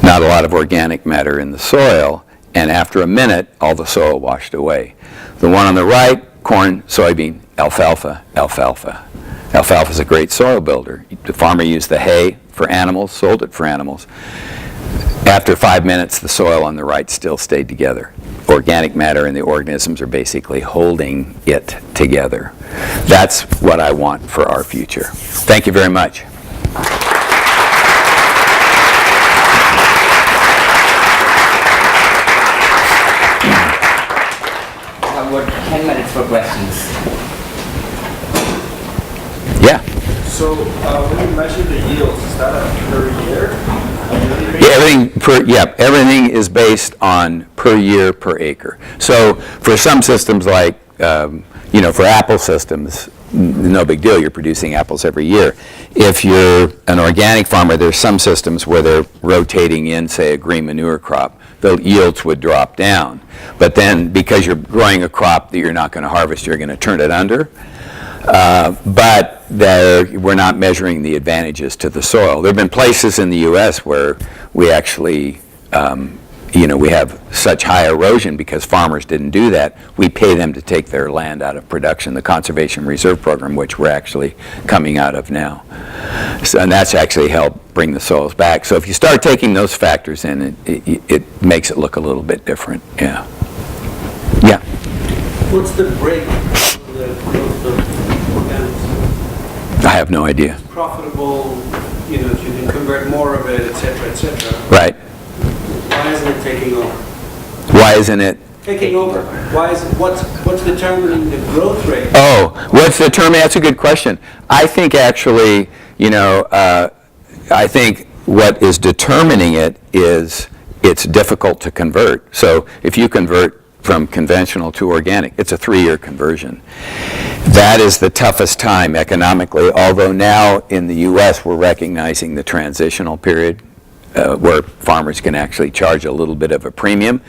Not a lot of organic matter in the soil, and after a minute, all the soil washed away. The one on the right, corn, soybean, alfalfa. Alfalfa is a great soil builder. The farmer used the hay for animals, sold it for animals. After 5 minutes, the soil on the right still stayed together. Organic matter and the organisms are basically holding it together. That's what I want for our future. Thank you very much. About 10 minutes for questions. Yeah. So when you measure the yields, is that per year? Everything is based on per year per acre. So for some systems like, for apple systems, no big deal, you're producing apples every year. If you're an organic farmer, there's some systems where they're rotating in, say, a green manure crop. The yields would drop down. But then, because you're growing a crop that you're not going to harvest, you're going to turn it under. But we're not measuring the advantages to the soil. There have been places in the U.S. where we actually, we have such high erosion because farmers didn't do that. We pay them to take their land out of production, the Conservation Reserve Program, which we're actually coming out of now. So, and that's actually helped bring the soils back. So if you start taking those factors in, it makes it look a little bit different. Yeah. Yeah. What's the break of the growth of organics? I have no idea. It's profitable, you can convert more of it, et cetera. Right. Why isn't it taking over? Why isn't it? Taking over. Why is it? What's determining the growth rate? Oh, what's determining? That's a good question. I think actually, I think what is determining it is it's difficult to convert. So if you convert from conventional to organic, it's a 3-year conversion. That is the toughest time economically, although now in the U.S. we're recognizing the transitional period where farmers can actually charge a little bit of a premium.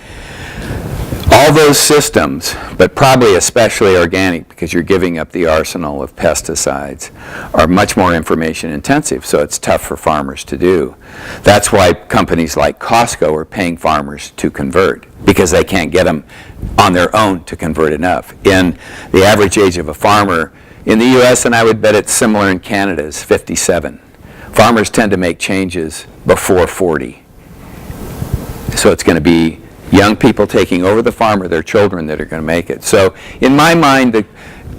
All those systems, but probably especially organic because you're giving up the arsenal of pesticides, are much more information intensive, so it's tough for farmers to do. That's why companies like Costco are paying farmers to convert, because they can't get them on their own to convert enough. In the average age of a farmer in the U.S., and I would bet it's similar in Canada, is 57. Farmers tend to make changes before 40. So it's going to be young people taking over the farm or their children that are going to make it. So in my mind,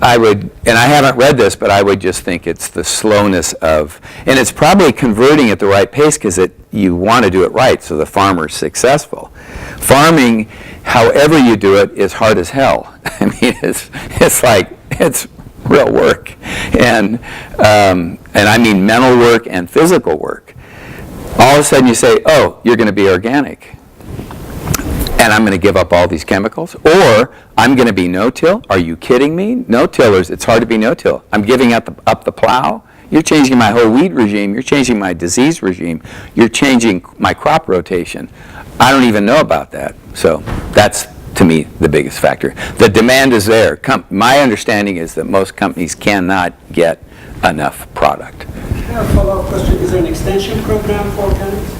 I would, and I haven't read this, but I would just think it's the slowness of, and it's probably converting at the right pace because you want to do it right so the farmer's successful. Farming, however you do it, is hard as hell. I mean, it's real work. And I mean mental work and physical work. All of a sudden you say, oh, you're going to be organic. And I'm going to give up all these chemicals, or I'm going to be no-till. Are you kidding me? No-tillers, it's hard to be no-till. I'm giving up the plow. You're changing my whole weed regime. You're changing my disease regime. You're changing my crop rotation. I don't even know about that. So that's, to me, the biggest factor. The demand is there. My understanding is that most companies cannot get enough product. I have a follow-up question. Is there an extension program for organics?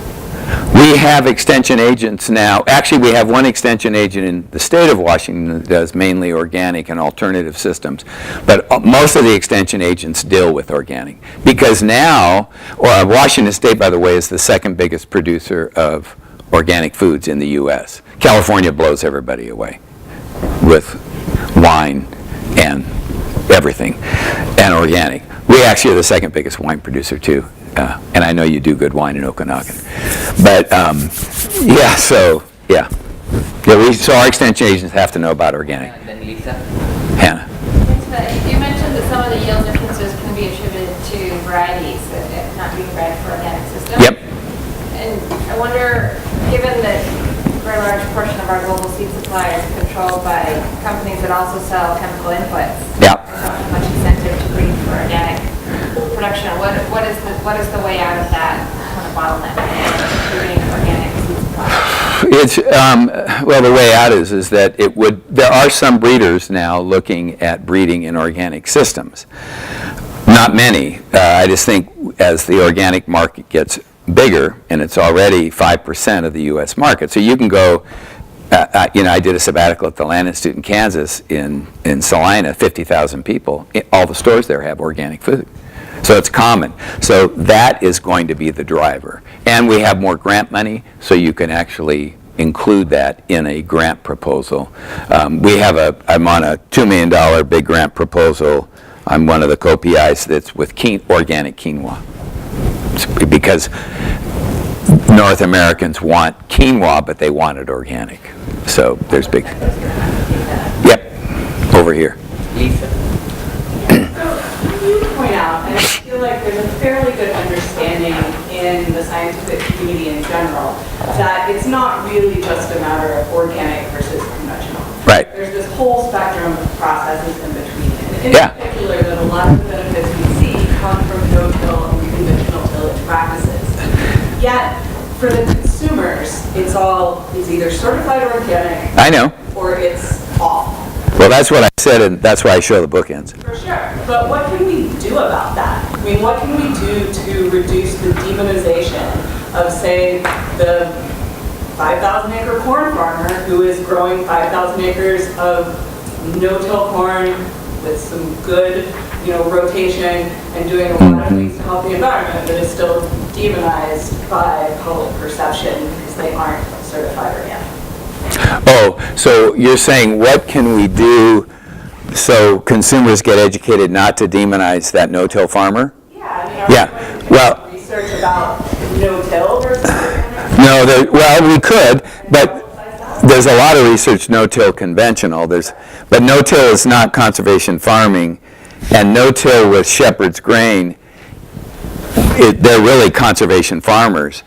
We have extension agents now. Actually, we have one extension agent in the state of Washington that does mainly organic and alternative systems. But most of the extension agents deal with organic. Because now, Washington State, by the way, is the second biggest producer of organic foods in the U.S. California blows everybody away with wine and everything, and organic. We actually are the second biggest wine producer, too. And I know you do good wine in Okanagan. But, so our extension agents have to know about organic. And then Lisa. Hannah. You mentioned that some of the yield differences can be attributed to varieties, if not being bred for organic systems. Yep. And I wonder, given that a very large portion of our global seed supply is controlled by companies that also sell chemical inputs, Yep. there's not much incentive to breed for organic production, what is the way out of that kind of bottleneck for getting organic seed supply? It's, well, the way out is that there are some breeders now looking at breeding in organic systems. Not many. I just think as the organic market gets bigger, and it's already 5% of the U.S. market, so you can go, I did a sabbatical at the Land Institute in Kansas in Salina, 50,000 people. All the stores there have organic food. So it's common. So that is going to be the driver. And we have more grant money, so you can actually include that in a grant proposal. I'm on a $2 million big grant proposal. I'm one of the co-PIs that's with organic quinoa. Because North Americans want quinoa, but they want it organic. So there's big. Yep, over here. Lisa. So you point out, and I feel like there's a fairly good understanding in the scientific community in general, that it's not really just a matter of organic versus conventional. Right. There's this whole spectrum of processes in between. And in Yeah. particular, that a lot of the benefits we see come from no-till and conventional tillage practices. Yet, for the consumers, it's either certified organic I know. or it's off. Well, that's what I said, and that's why I show the bookends. For sure. But what can we do about that? I mean, what can we do to reduce the demonization of, say, the 5,000 acre corn farmer who is growing 5,000 acres of no-till corn with some good, rotation and doing a lot of things to help the environment, but is still demonized by public perception because they aren't certified organic? Oh, so you're saying what can we do so consumers get educated not to demonize that no-till farmer? Yeah, I mean, Yeah, well, research about no-till versus organic? No, well, we could, but there's a lot of research no-till conventional. But no-till is not conservation farming, and no-till with shepherd's grain, they're really conservation farmers,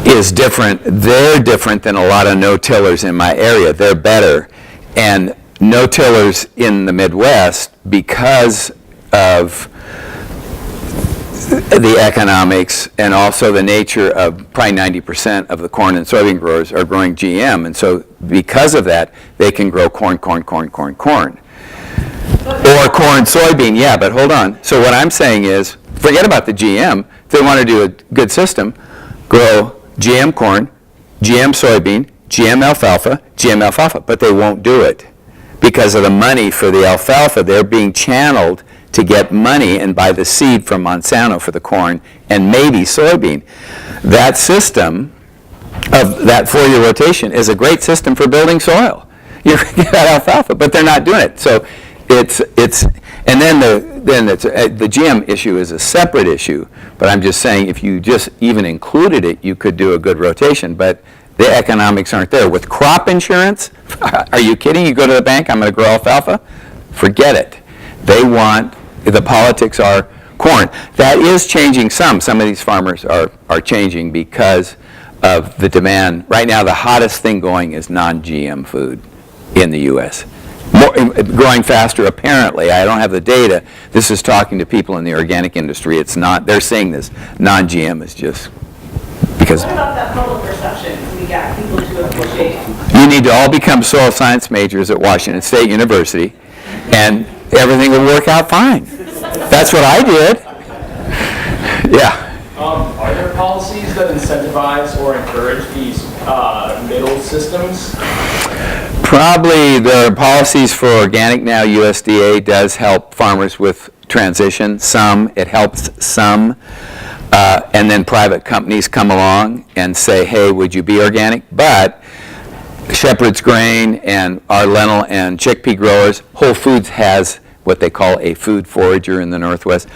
is different. They're different than a lot of no-tillers in my area. They're better. And no-tillers in the Midwest, because of the economics and also the nature of probably 90% of the corn and soybean growers are growing GM. And so because of that, they can grow corn. Or corn, soybean, yeah, but hold on. So what I'm saying is, forget about the GM. If they want to do a good system, grow GM corn, GM soybean, GM alfalfa, but they won't do it. Because of the money for the alfalfa, they're being channeled to get money and buy the seed from Monsanto for the corn and maybe soybean. That system of that 4-year rotation is a great system for building soil. You get that alfalfa, but they're not doing it. So and then the GM issue is a separate issue. But I'm just saying if you just even included it, you could do a good rotation. But the economics aren't there. With crop insurance, are you kidding? You go to the bank, I'm going to grow alfalfa? Forget it. The politics are corn. That is changing some. Some of these farmers are changing because of the demand. Right now, the hottest thing going is non-GM food in the U.S. Growing faster, apparently. I don't have the data. This is talking to people in the organic industry. It's not. They're saying this non-GM is just because. What about that public perception? Can we get people to appreciate? You need to all become soil science majors at Washington State University, and everything will work out fine. That's what I did. Yeah. Are there policies that incentivize or encourage these middle systems? Probably there are policies for organic now. USDA does help farmers with transition. Some, it helps some. And then private companies come along and say, hey, would you be organic? But shepherd's grain and our lentil and chickpea growers, Whole Foods has what they call a food forager in the Northwest.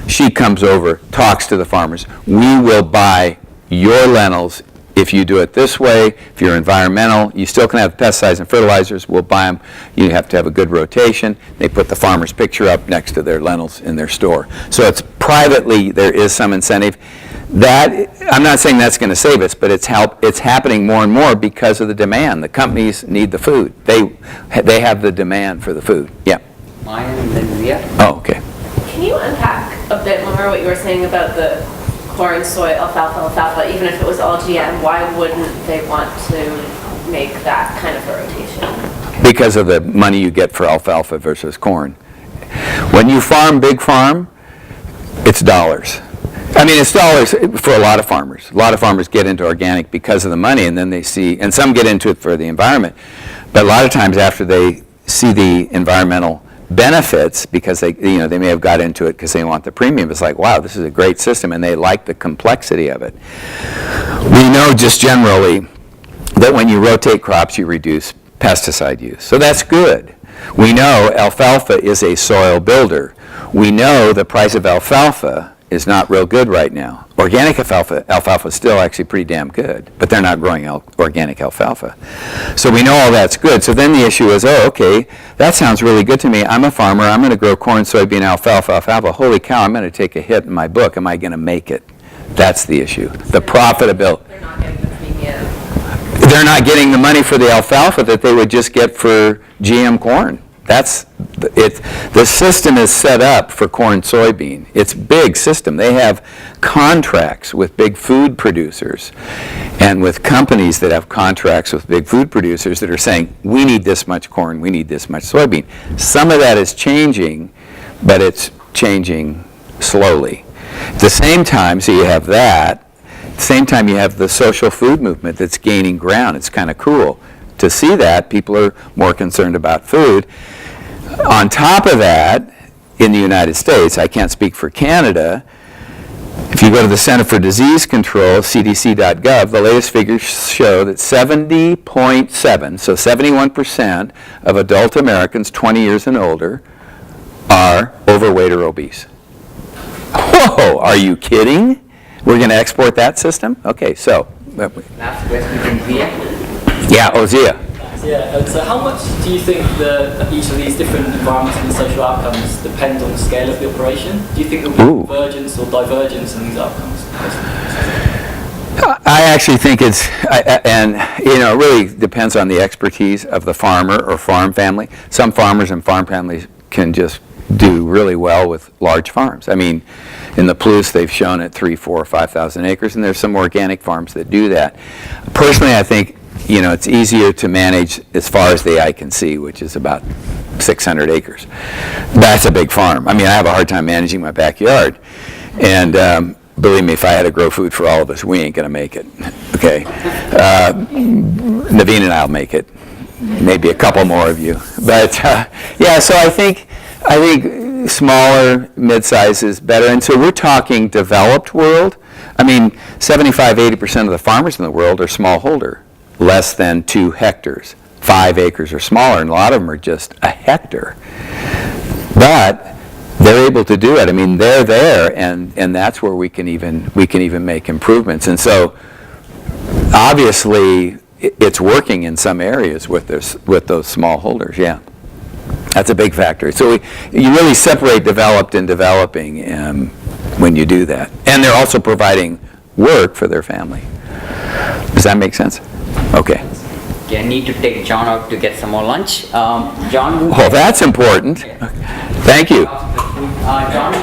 She comes over, talks to the farmers. We will buy your lentils if you do it this way. If you're environmental, you still can have pesticides and fertilizers. We'll buy them. You have to have a good rotation. They put the farmer's picture up next to their lentils in their store. So it's privately, there is some incentive. That, I'm not saying that's going to save us, but it's happening more and more because of the demand. The companies need the food. They have the demand for the food. Yeah. Maya and then Leah. Oh, okay. Can you unpack a bit more what you were saying about the corn, soy, alfalfa, even if it was all GM, why wouldn't they want to make that kind of a rotation? Because of the money you get for alfalfa versus corn. When you farm big farm, it's dollars. I mean, it's dollars for a lot of farmers. A lot of farmers get into organic because of the money, and then they see, and some get into it for the environment. But a lot of times after they see the environmental benefits, because they may have got into it because they want the premium, it's like, wow, this is a great system, and they like the complexity of it. We know just generally that when you rotate crops, you reduce pesticide use. So that's good. We know alfalfa is a soil builder. We know the price of alfalfa is not real good right now. Organic alfalfa is still actually pretty damn good, but they're not growing organic alfalfa. So we know all that's good. So then the issue is, oh, okay, that sounds really good to me. I'm a farmer. I'm going to grow corn, soybean, alfalfa. Holy cow, I'm going to take a hit in my book. Am I going to make it? That's the issue. The profitability. They're not getting the premium. They're not getting the money for the alfalfa that they would just get for GM corn. That's it. The system is set up for corn, soybean. It's a big system. They have contracts with big food producers and with companies that have contracts with big food producers that are saying, we need this much corn, we need this much soybean. Some of that is changing, but it's changing slowly. At the same time, so you have that. At the same time, you have the social food movement that's gaining ground. It's kind of cool to see that. People are more concerned about food. On top of that, in the United States, I can't speak for Canada, if you go to the Center for Disease Control, cdc.gov, the latest figures show that 70.7, so 71% of adult Americans 20 years and older are overweight or obese. Whoa, are you kidding? We're going to export that system? Okay, so. Last question from Zia. Yeah, Ozia. Yeah, so how much do you think that each of these different environmental and social outcomes depend on the scale of the operation? Do you think there will be convergence or divergence in these outcomes? I actually think it's, and it really depends on the expertise of the farmer or farm family. Some farmers and farm families can just do really well with large farms. I mean, in the Palouse, they've shown at 3, 4, 5,000 acres, and there's some organic farms that do that. Personally, I think it's easier to manage as far as the eye can see, which is about 600 acres. That's a big farm. I mean, I have a hard time managing my backyard. And believe me, if I had to grow food for all of us, we ain't going to make it. Okay? Naveen and I will make it. Maybe a couple more of you. But, yeah, so I think smaller, mid-size is better. And so we're talking developed world. I mean, 75-80% of the farmers in the world are smallholder. Less than 2 hectares, 5 acres or smaller, and a lot of them are just a hectare. But they're able to do it. I mean, they're there, and that's where we can even make improvements. And so, obviously, it's working in some areas with those smallholders. Yeah, that's a big factor. So you really separate developed and developing when you do that, and they're also providing work for their family. Does that make sense? Okay. Okay, I need to take John out to get some more lunch. John? Well, that's important. Thank you. John?